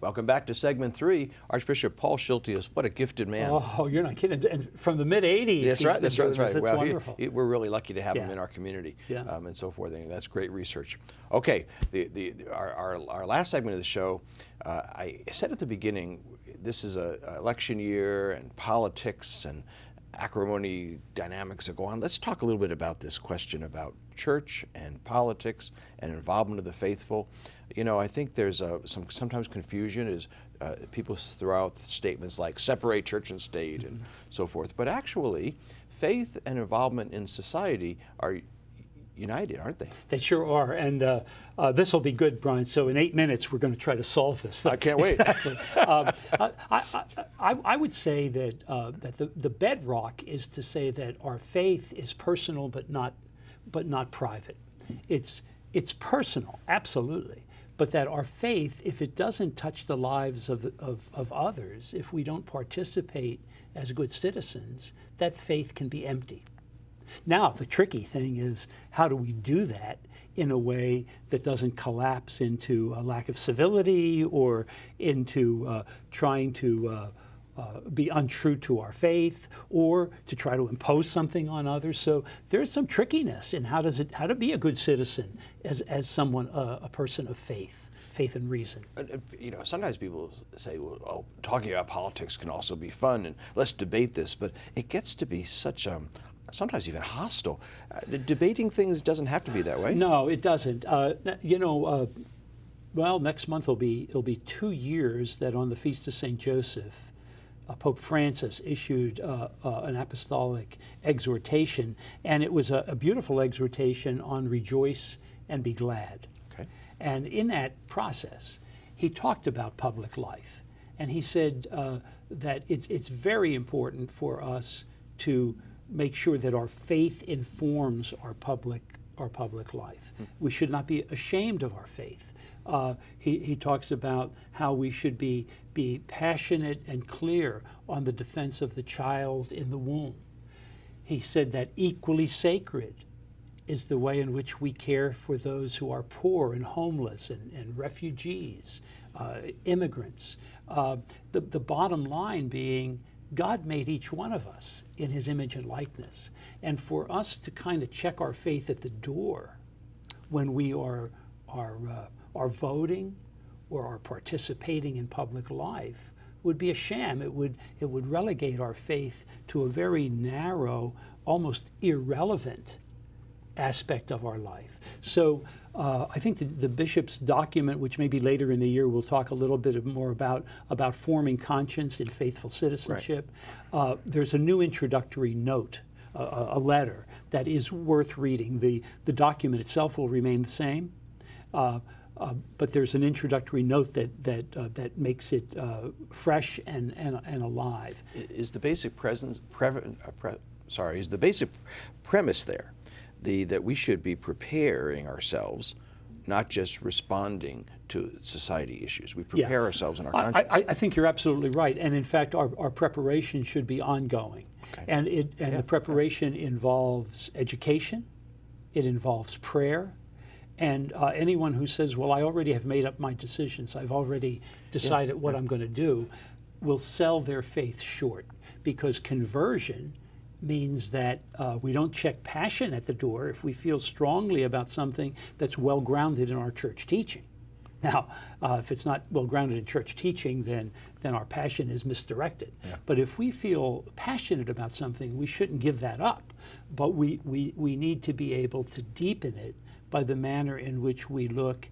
Welcome back to segment 3. Archbishop Paul Schultes, what a gifted man. Oh, you're not kidding. And from the mid-'80s. That's right, that's right. That's well, wonderful. we're really lucky to have him in our community and so forth. And that's great research. Okay, our last segment of the show, I said at the beginning, this is an election year and politics and acrimony dynamics that go on. Let's talk a little bit about this question about church and politics and involvement of the faithful. You know, I think there's sometimes confusion is people throw out statements like separate church and state and so forth. But actually, faith and involvement in society are united, aren't they? They sure are. And this will be good, Brian. So in 8 minutes, we're going to try to solve this. I can't wait. Exactly. I would say that the bedrock is to say that our faith is personal, but not private. It's personal, absolutely. But that our faith, if it doesn't touch the lives of others, if we don't participate as good citizens, that faith can be empty. Now, the tricky thing is, how do we do that in a way that doesn't collapse into a lack of civility or into trying to be untrue to our faith or to try to impose something on others? So there's some trickiness in how to be a good citizen as someone, a person of faith and reason. You know, sometimes people say, well, oh, talking about politics can also be fun and let's debate this, but it gets to be such sometimes even hostile. Debating things doesn't have to be that way. No, it doesn't. You know, well, next month it'll be 2 years that on the Feast of St. Joseph, Pope Francis issued an apostolic exhortation, and it was a beautiful exhortation on rejoice and be glad. Okay. And in that process, he talked about public life, and he said that it's very important for us to make sure that our faith informs our public life. We should not be ashamed of our faith. He talks about how we should be passionate and clear on the defense of the child in the womb. He said that equally sacred is the way in which we care for those who are poor and homeless and refugees, immigrants. The bottom line being, God made each one of us in his image and likeness. And for us to kind of check our faith at the door when we are voting or are participating in public life would be a sham. It would relegate our faith to a very narrow, almost irrelevant aspect of our life. So I think the bishop's document, which maybe later in the year we'll talk a little bit more about forming conscience in faithful citizenship. Right. There's a new introductory note, a letter that is worth reading. The document itself will remain the same, but there's an introductory note that makes it fresh and alive. Is the basic is the basic premise there that we should be preparing ourselves, not just responding to society issues? We prepare ourselves in our conscience. I think you're absolutely right, and in fact, our preparation should be ongoing. Okay. And the preparation involves education, it involves prayer, and anyone who says, well, I already have made up my decisions, I've already decided what I'm going to do, will sell their faith short, because conversion means that we don't check passion at the door if we feel strongly about something that's well grounded in our church teaching. Now, if it's not well grounded in church teaching, then our passion is misdirected. Yeah. But if we feel passionate about something, we shouldn't give that up. But we need to be able to deepen it by the manner in which we look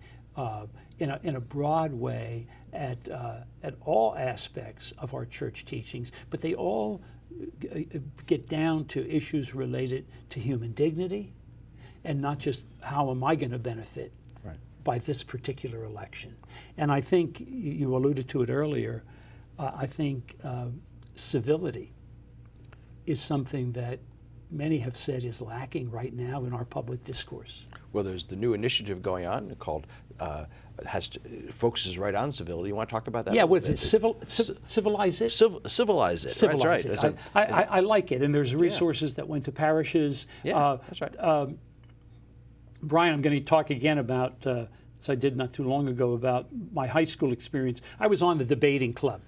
in a broad way at all aspects of our church teachings. But they all get down to issues related to human dignity and not just how am I going to benefit by this particular election. And I think you alluded to it earlier, I think civility is something that many have said is lacking right now in our public discourse. Well, there's the new initiative going on called focuses right on civility. You want to talk about that? Yeah, what's it? Civilize It? Civilize It. Civilize That's right. It. I like it, and there's resources that went to parishes. Yeah, that's right. Brian, I'm going to talk again about I did not too long ago about my high school experience. I was on the debating club.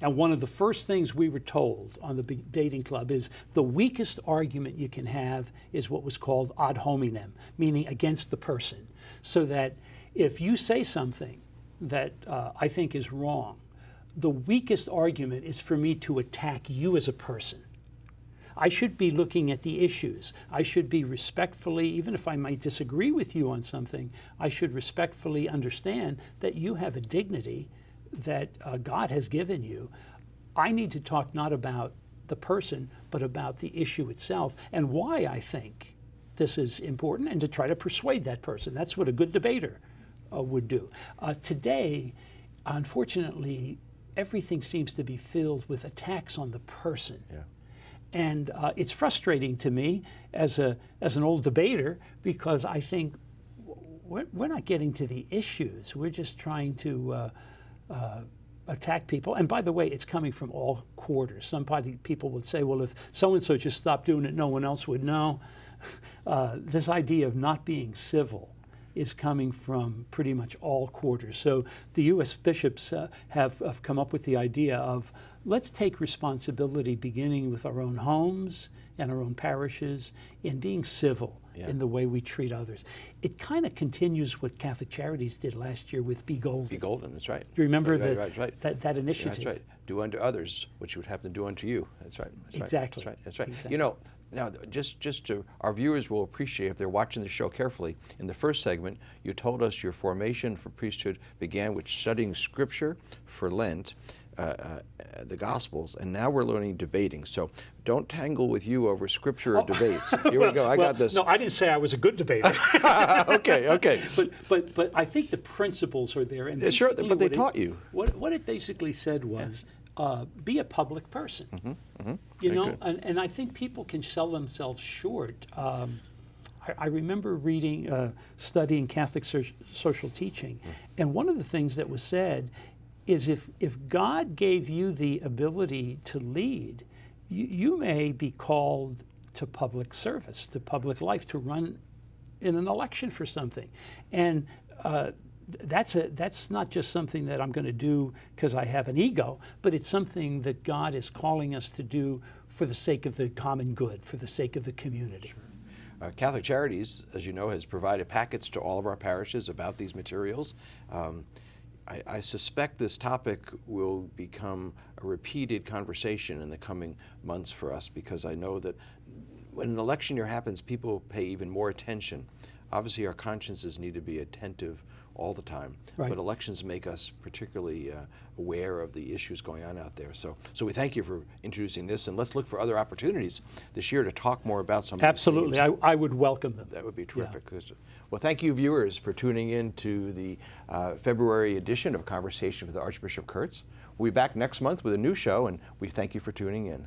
And one of the first things we were told on the debating club is the weakest argument you can have is what was called ad hominem, meaning against the person. So that if you say something that I think is wrong, the weakest argument is for me to attack you as a person. I should be looking at the issues. I should be respectfully, even if I might disagree with you on something, I should respectfully understand that you have a dignity that God has given you. I need to talk not about the person, but about the issue itself and why I think this is important, and to try to persuade that person. That's what a good debater would do. Today, unfortunately, everything seems to be filled with attacks on the person. Yeah. And it's frustrating to me as an old debater, because I think we're not getting to the issues. We're just trying to attack people. And by the way, it's coming from all quarters. Some people would say, well, if so-and-so just stopped doing it, no one else would know. This idea of not being civil is coming from pretty much all quarters. So the U.S. bishops have come up with the idea of, let's take responsibility beginning with our own homes and our own parishes in being civil in the way we treat others. It kind of continues what Catholic Charities did last year with Be Golden. Be Golden, that's right. Do you remember that initiative? That's right. Do unto others what you would have to do unto you. That's right. Exactly. That's right. Exactly. You know, now, just to, our viewers will appreciate if they're watching the show carefully. In the first segment, you told us your formation for priesthood began with studying Scripture for Lent, the Gospels, and now we're learning debating. So don't tangle with you over Scripture or debates. Here we go. I got this. No, I didn't say I was a good debater. Okay. But I think the principles are there. And sure, but they taught you. What it basically said was, be a public person. You know, and I think people can sell themselves short. I remember reading, studying Catholic social teaching, and one of the things that was said is if God gave you the ability to lead, you may be called to public service, to public life, to run in an election for something. And that's not just something that I'm going to do because I have an ego, but it's something that God is calling us to do for the sake of the common good, for the sake of the community. Sure. Catholic Charities, as you know, has provided packets to all of our parishes about these materials. I suspect this topic will become a repeated conversation in the coming months for us, because I know that when an election year happens, people pay even more attention. Obviously, our consciences need to be attentive all the time, but elections make us particularly aware of the issues going on out there. So we thank you for introducing this, and let's look for other opportunities this year to talk more about some of these themes. Absolutely, I would welcome them. That would be terrific. Yeah. Well, thank you, viewers, for tuning in to the February edition of Conversation with Archbishop Kurtz. We'll be back next month with a new show, and we thank you for tuning in.